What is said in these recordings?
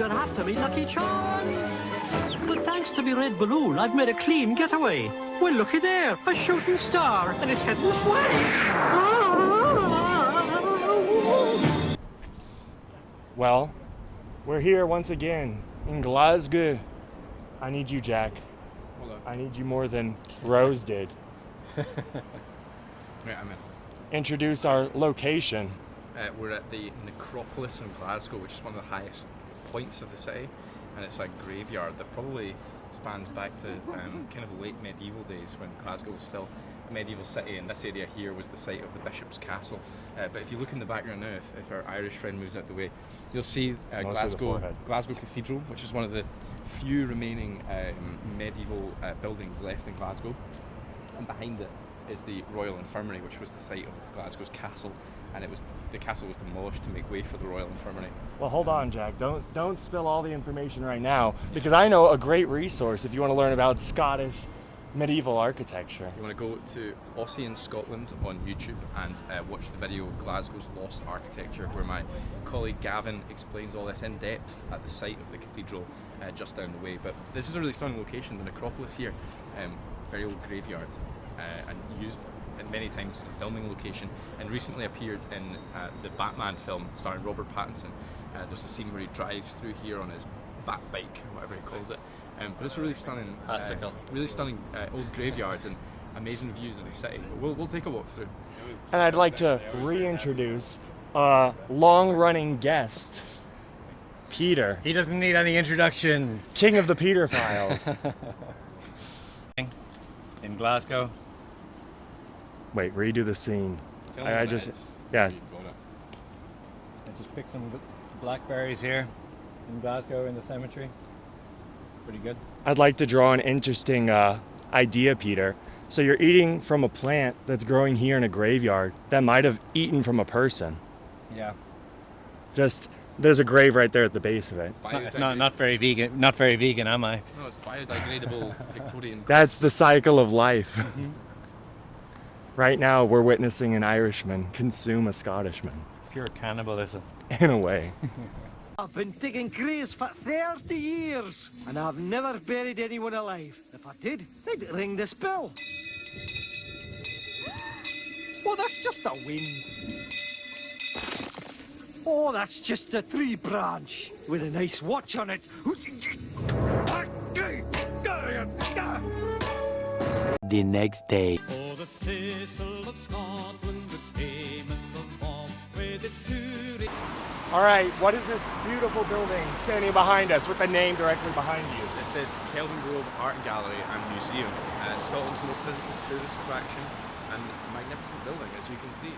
you're after me, Lucky Charms. But thanks to me red balloon, I've made a clean getaway. Well, looky there, a shooting star, and it's heading this way. Well, we're here once again in Glasgow. I need you, Jack. Hold on. I need you more than Rose did. Right, I'm in. Introduce our location. We're at the necropolis in Glasgow, which is one of the highest points of the city, and it's a graveyard that probably spans back to kind of late medieval days when Glasgow was still a medieval city, and this area here was the site of the Bishop's Castle. But if you look in the background now, if our Irish friend moves out the way, you'll see Glasgow Cathedral, which is one of the few remaining medieval buildings left in Glasgow, and behind it is the Royal Infirmary, which was the site of Glasgow's castle, and the castle was demolished to make way for the Royal Infirmary. Well, hold on, Jack. Don't spill all the information right now, because I know a great resource if you want to learn about Scottish medieval architecture. You want to go to Glasgow Scotland on YouTube and watch the video Glasgow's Lost Architecture, where my colleague Gavin explains all this in depth at the site of the cathedral just down the way. But this is a really stunning location, the necropolis here, very old graveyard, and used many times as a filming location, and recently appeared in the Batman film starring Robert Pattinson. There's a scene where he drives through here on his bat bike, or whatever he calls it. But it's a really stunning, old graveyard and amazing views of the city. But we'll take a walk through. And I'd like to reintroduce a long-running guest, Peter. He doesn't need any introduction. King of the Peter Files. In Glasgow. Wait, redo the scene. I just picked some blackberries here in Glasgow in the cemetery. Pretty good. I'd like to draw an interesting idea, Peter. So you're eating from a plant that's growing here in a graveyard that might have eaten from a person. Yeah. Just, there's a grave right there at the base of it. It's not very vegan. Not very vegan, am I? No, it's biodegradable Victorian. That's the cycle of life. Right now, we're witnessing an Irishman consume a Scottishman. Pure cannibalism. In a way. I've been digging graves for 30 years, and I've never buried anyone alive. If I did, they'd ring this bell. Oh, that's just the wind. Oh, that's just a tree branch with a nice watch on it. The next day. Oh, the thistle of Scotland is famous of all, with its two. All right, what is this beautiful building standing behind us with the name directly behind you? This is Kelvin Grove Art Gallery and Museum, Scotland's most visited tourist attraction and magnificent building, as you can see.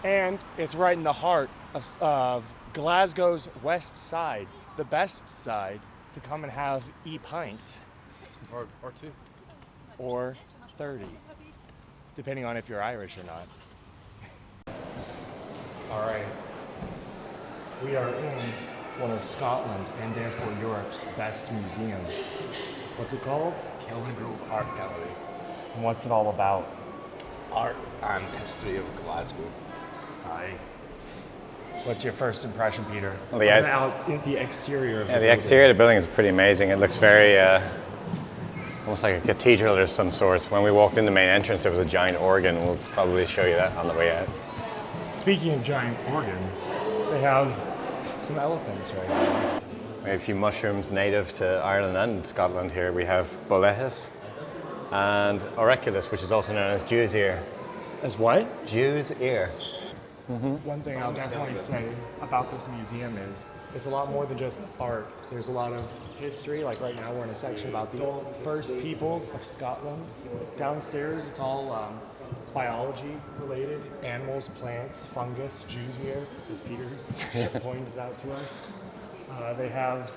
And it's right in the heart of Glasgow's west side, the best side to come and have a pint. Or two. Or 30, depending on if you're Irish or not. All right. We are in one of Scotland and therefore Europe's best museums. What's it called? Kelvin Grove Art Gallery. And what's it all about? Art and history of Glasgow. Aye. What's your first impression, Peter? Well, the exterior of the building. The exterior of the building is pretty amazing. It looks very, almost like a cathedral of some sort. When we walked in the main entrance, there was a giant organ. We'll probably show you that on the way out. Speaking of giant organs, they have some elephants right here. We have a few mushrooms native to Ireland and Scotland here. We have boletus and auriculus, which is also known as Jew's ear. As what? Jew's ear. One thing I'll definitely say about this museum is it's a lot more than just art. There's a lot of history. Like right now we're in a section about the first peoples of Scotland. Downstairs it's all biology related, animals, plants, fungus, Jew's ear, as Peter pointed out to us. They have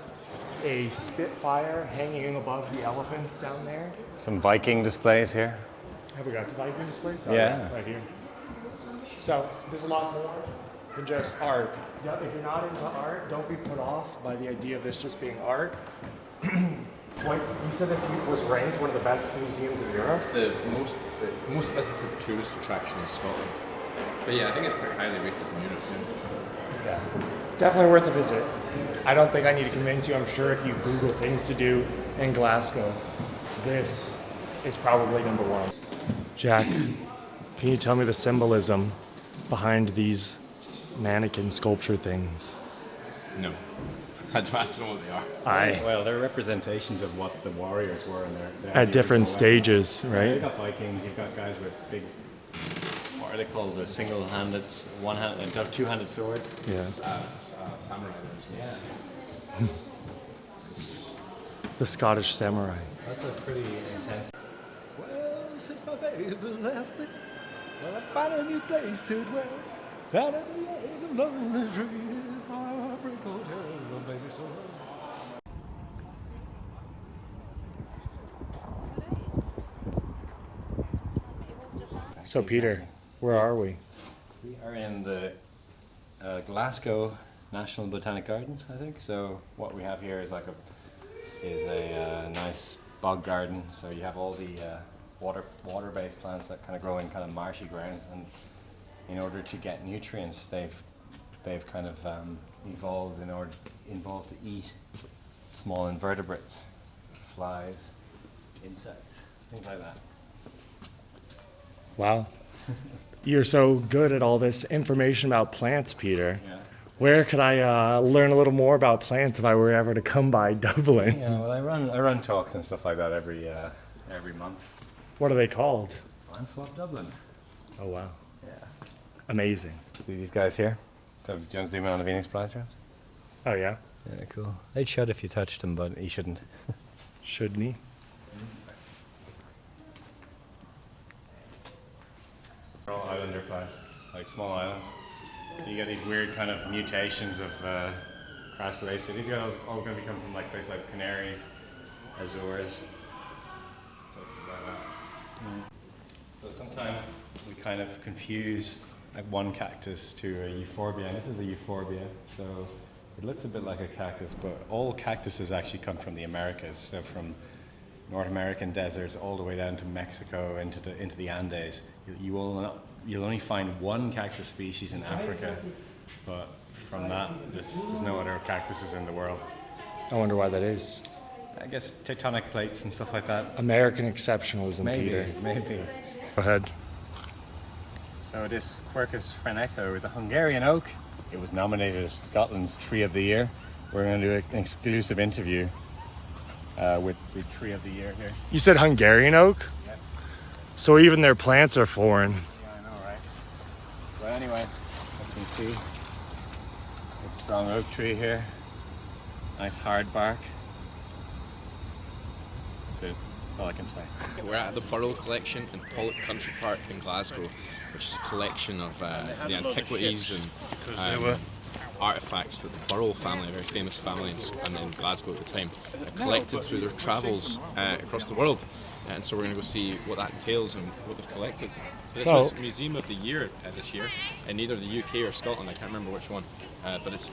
a Spitfire hanging above the elephants down there. Some Viking displays here. Have we got the Viking displays? Yeah. Right here. So there's a lot more than just art. If you're not into art, don't be put off by the idea of this just being art. What, you said this was ranked one of the best museums in Europe? It's the most visited tourist attraction in Scotland. But yeah, I think it's pretty highly rated in Europe. Yeah. Definitely worth a visit. I don't think I need to convince you. I'm sure if you Google things to do in Glasgow, this is probably number one. Jack, can you tell me the symbolism behind these mannequin sculpture things? No. I don't know what they are. Well, they're representations of what the warriors were in their At different stages, You've right? got Vikings, you've got guys with big, what are they called? The single-handed, two-handed swords? Yeah. Samurai. Yeah. The Scottish samurai. That's a pretty intense. Well, since my baby left me, well, I found a new place to dwell. Down at the end of lonely street, Heartbreak Hotel, baby, so. So, Peter, where are we? We are in the Glasgow National Botanic Gardens, I think. So what we have here is like a nice bog garden. So you have all the water-based plants that kind of grow in kind of marshy grounds, and in order to get nutrients, they've kind of evolved to eat small invertebrates, flies, insects, things like that. Wow. You're so good at all this information about plants, Peter. Yeah. Where could I learn a little more about plants if I were ever to come by Dublin? Yeah. Well, I run talks and stuff like that every month. What are they called? Plant Swap Dublin. Oh, wow. Yeah. Amazing. See these guys here? So, do you want to zoom in on the Venus flytraps? Oh, yeah? Yeah, cool. They'd shut if you touched them, but you shouldn't. Shouldn't he? They're all islander flies, like small islands. So you get these weird kind of mutations of crassulaceae. So these guys are all going to come from like places like Canaries, Azores, places like that. So sometimes we kind of confuse like one cactus to a euphorbia, and this is a euphorbia. So it looks a bit like a cactus, but all cactuses actually come from the Americas. So from North American deserts all the way down to Mexico into the Andes. You'll only find one cactus species in Africa, but from that, there's no other cactuses in the world. I wonder why that is. I guess tectonic plates and stuff like that. American exceptionalism, Peter. Maybe. Go ahead. So this Quercus frenecto is a Hungarian oak. It was nominated Scotland's Tree of the Year. We're going to do an exclusive interview with the Tree of the Year here. You said Hungarian oak? Yes. So even their plants are foreign. Yeah, I know, right? But anyway, as you can see, it's a strong oak tree here. Nice hard bark. That's it. That's all I can say. We're at the Burrell Collection in Pollock Country Park in Glasgow, which is a collection of the antiquities and artifacts that the Burrell family, a very famous family in Glasgow at the time, collected through their travels across the world. And so we're going to go see what that entails and what they've collected. This was Museum of the Year this year in either the UK or Scotland, I can't remember which one. But it's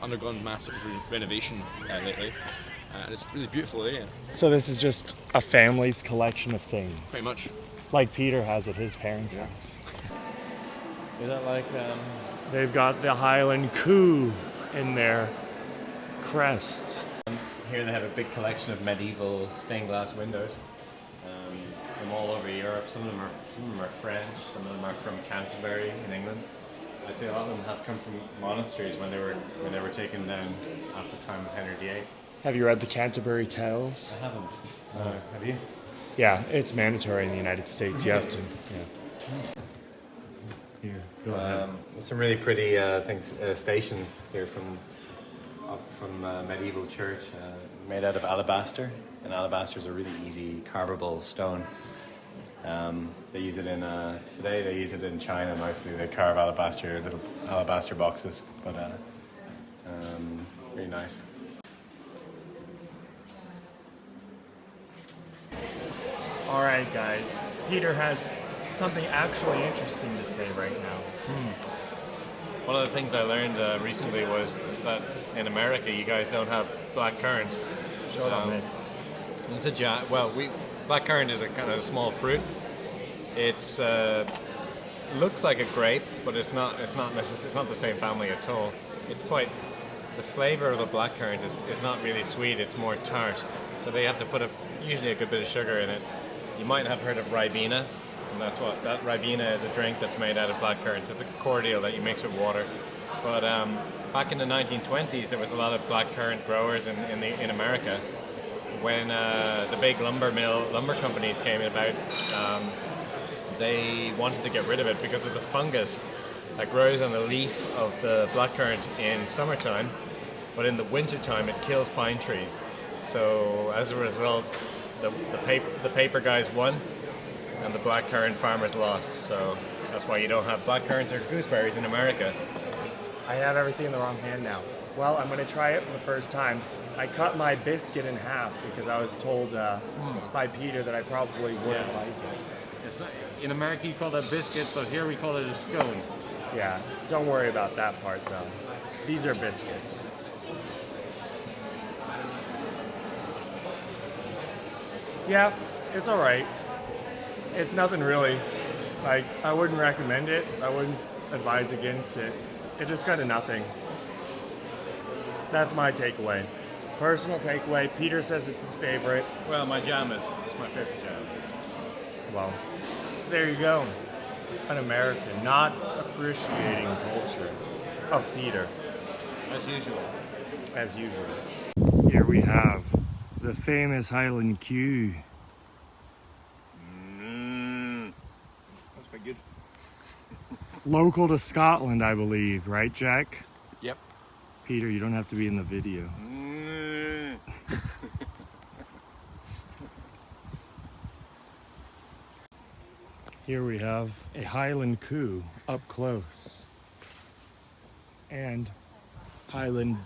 undergone massive renovation lately. And it's a really beautiful area. So this is just a family's collection of things. Pretty much. Like Peter has at his parents' house. Is that like They've got the Highland Coo in their crest. here they have a big collection of medieval stained glass windows from all over Europe. Some of them are French, some of them are from Canterbury in England. I'd say a lot of them have come from monasteries when they were taken down after the time of Henry VIII. Have you read the Canterbury Tales? I haven't. No, have you? Yeah, it's mandatory in the United States. You have to. Yeah. Here, go ahead. Some really pretty stations here from medieval church, made out of alabaster. And alabaster is a really easy carvable stone. They use it in today. They use it in China mostly. They carve little alabaster boxes, but really nice. All right, guys. Peter has something actually interesting to say right now. One of the things I learned recently was that in America you guys don't have blackcurrant. Show them this. It's blackcurrant is a kind of small fruit. It's looks like a grape, but it's not the same family at all. it's quite, the flavor of a blackcurrant is not really sweet, it's more tart. So they have to put usually a good bit of sugar in it. You might have heard of Ribena, and that Ribena is a drink that's made out of blackcurrants. It's a cordial that you mix with water. But back in the 1920s, there was a lot of blackcurrant growers in America. When the big lumber companies came about, they wanted to get rid of it because there's a fungus that grows on the leaf of the blackcurrant in summertime, but in the wintertime it kills pine trees. So as a result, the paper guys won and the blackcurrant farmers lost. So that's why you don't have blackcurrants or gooseberries in America. I have everything in the wrong hand now. Well, I'm going to try it for the first time. I cut my biscuit in half because I was told by Peter that I probably wouldn't like it. It's not, in America you call that biscuit, but here we call it a scone. Yeah, don't worry about that part though. These are biscuits. Yeah, it's all right. It's nothing really. Like, I wouldn't recommend it. I wouldn't advise against it. It's just kind of nothing. That's my takeaway. Personal takeaway. Peter says it's his favorite. Well, my jam is. It's my favorite jam. Well, there you go. An American not appreciating culture of Peter. As usual. As usual. Here we have the famous Highland Q. That's quite good. Local to Scotland, I believe, right, Jack? Yep. Peter, you don't have to be in the video. Here we have a Highland Coo up close. And Highland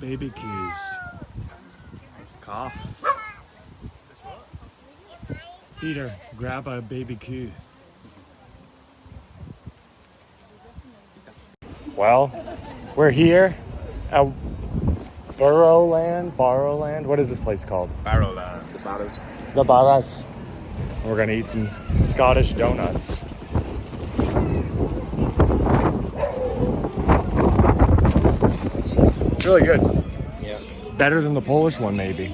baby cues. Cough. Peter, grab a baby coo. Well, we're here at Barrowland. What is this place called? Barrowland. The Barrows. The Barras. We're gonna eat some Scottish donuts. It's really good. Yeah. Better than the Polish one, maybe.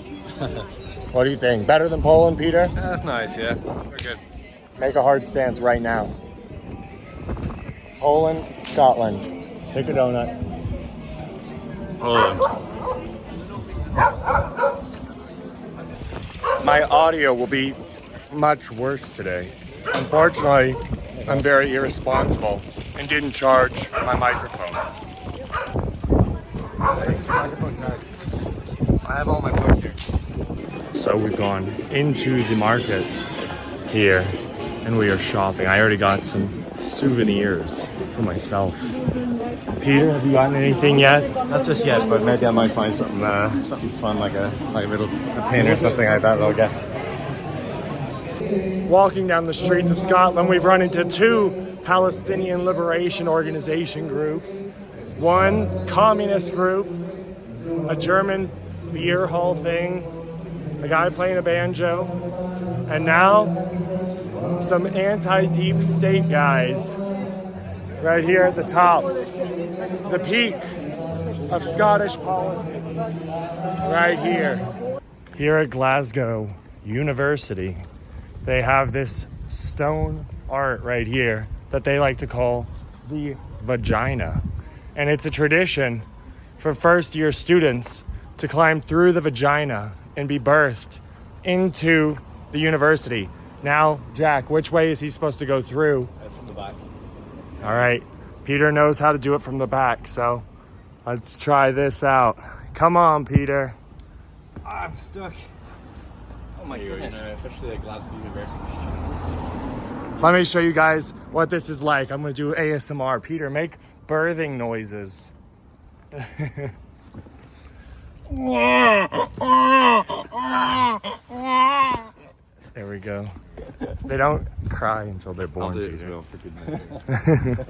What do you think? Better than Poland, Peter? That's nice, yeah. They're good. Make a hard stance right now. Poland, Scotland. Pick a donut. Poland. My audio will be much worse today. Unfortunately, I'm very irresponsible and didn't charge my microphone. I have all my plugs here. So we've gone into the markets here and we are shopping. I already got some souvenirs for myself. Peter, have you gotten anything yet? Not just yet, but maybe I might find something fun, like a little pin or something like that. I'll get. Walking down the streets of Scotland, we've run into two Palestinian Liberation Organization groups. One communist group, a German beer hall thing, a guy playing a banjo, and now some anti-deep state guys right here at the top, the peak of Scottish politics, right here. Here at Glasgow University, they have this stone art right here that they like to call the vagina. And it's a tradition for first year students to climb through the vagina and be birthed into the university. Now, Jack, which way is he supposed to go through? From the back. All right, Peter knows how to do it from the back, so let's try this out. Come on, Peter. I'm stuck. Oh my goodness. Officially at Glasgow University. Let me show you guys what this is like. I'm gonna do ASMR. Peter, make birthing noises. There we go. They don't cry until they're born. I'll do it Peter. as well, for good measure.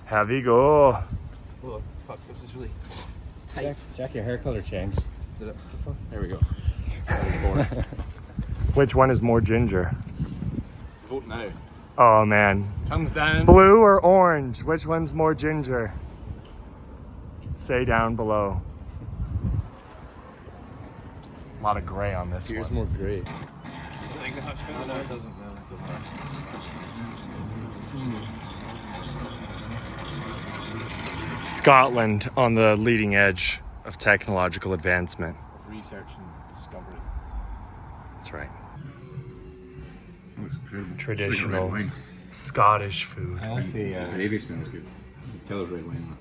Have you go. Oh, fuck, this is really... Jack, your hair color changed. Did it? There we go. Which one is more ginger? Vote now. Oh man. Thumbs down. Blue or orange? Which one's more ginger? Say down below. A lot of gray on this one. more great. No, it doesn't. Scotland on the leading edge of technological advancement. Research and discovery. That's right. Looks incredible. Traditional Like red wine. Scottish food. I like the Gravy smells good. You can tell it's red wine.